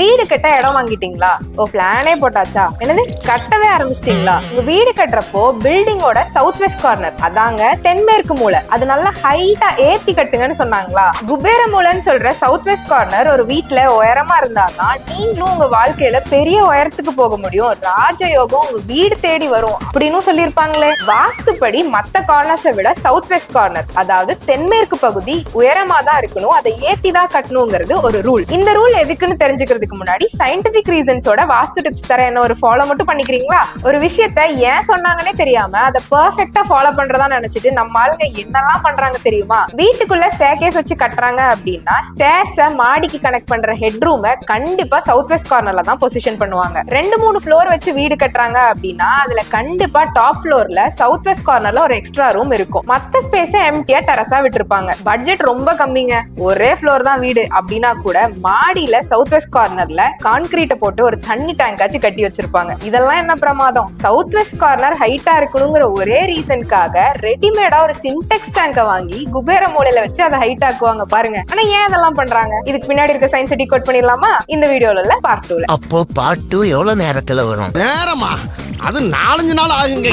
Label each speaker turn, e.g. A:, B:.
A: வீடு கட்ட இடம் வாங்கிட்டீங்களா? ஓ பிளானே போட்டாச்சா? என்னது கட்டவே ஆரம்பிச்சிட்டீங்களா? உங்க வீடு கட்டுறப்போ பில்டிங்கோட சவுத் வெஸ்ட் கார்னர், அதாங்க தென்மேற்கு மூலை, அது நல்லா ஹைட்டா ஏத்தி கட்டுங்கன்னு சொன்னாங்களா? குபேர மூலைன்னு சொல்ற சவுத் வெஸ்ட் கார்னர் ஒரு வீட்டுல உயரமா இருந்தாதான் நீங்களும் உங்க வாழ்க்கையில பெரிய உயரத்துக்கு போக முடியும், ராஜயோகம் உங்க வீடு தேடி வரும் அப்படின்னு சொல்லியிருப்பாங்களே. வாஸ்துப்படி மத்த கார்னர்ஸை விட சவுத் வெஸ்ட் கார்னர், அதாவது தென்மேற்கு பகுதி உயரமா தான் இருக்கணும், அதை ஏத்தி தான் கட்டணுங்கிறது ஒரு ரூல். இந்த ரூல் எதுக்குன்னு தெரிஞ்சுக்கிறதுக்கு முன்னாடி சயின்டிபிக் ரீசன்ஸோட வாஸ்து டிப்ஸ் தர என்ன ஒரு ஃபாலோ மட்டும் பண்ணிக்கிறீங்களா? ஒரு விஷயத்த ஏன் சொன்னாங்கன்னே தெரியாம அதை பெர்ஃபெக்ட்டா ஃபாலோ பண்றதா நினைச்சிட்டு நம்ம ஆளுங்க என்னெல்லாம் பண்றாங்க தெரியுமா? வீட்டுக்குள்ள ஸ்டேர்கேஸ் வச்சு கட்டுறாங்க அப்படின்னா ஸ்டேர்ஸ மாடிக்கு கனெக்ட் பண்ற ஹெட் ரூமை கண்டிப்பா சவுத் வெஸ்ட் கார்னர்ல தான் பொசிஷன் பண்ணுவாங்க. 2-3 ஃப்ளோர் வச்சு வீடு கட்டுறாங்க அப்படின்னா அதுல கண்டிப்பா டாப் ஃப்ளோர்ல சவுத் வெஸ்ட் கார்னர்ல ஒரு எக்ஸ்ட்ரா ரூம் இருக்கும். மத்த ஸ்பேஸ எம்டியா டெரஸா விட்டுருப்பாங்க. பட்ஜெட் ரொம்ப கம்மிங்க, ஒரே ஃப்ளோர் தான் வீடு அப்படின்னா கூட மாடியில சவுத் வெஸ்ட் கார்னர்ல கான்கிரீட்டை போட்டு ஒரு தண்ணி டேங்க் ஆச்சு கட்டி வச்சிருப்பாங்க. இதெல்லாம் என்ன பிரமாதம்! சவுத் வெஸ்ட் கார்னர் ஹைட்டா இருக்கணுங்கிற ஒரே ரீசனுக்காக ரெடிமேடா ஒரு சின்டெக்ஸ் டேங்கை வாங்கி குபேர மூலையில வச்சு அதை ஹைட் ஆக்குவாங்க பாருங்க. ஆனா ஏன் இதெல்லாம் பண்றாங்க? இதுக்கு பின்னாடி இருக்க சயின்ஸ் டிகோட் பண்ணிடலாமா? இந்த வீடியோல பார்ட் 2ல.
B: அப்போ பார்ட் 2 எவ்வளவு நேரத்துல வரும்?
C: நேரமா அது 4-5 நாள் ஆகுங்க.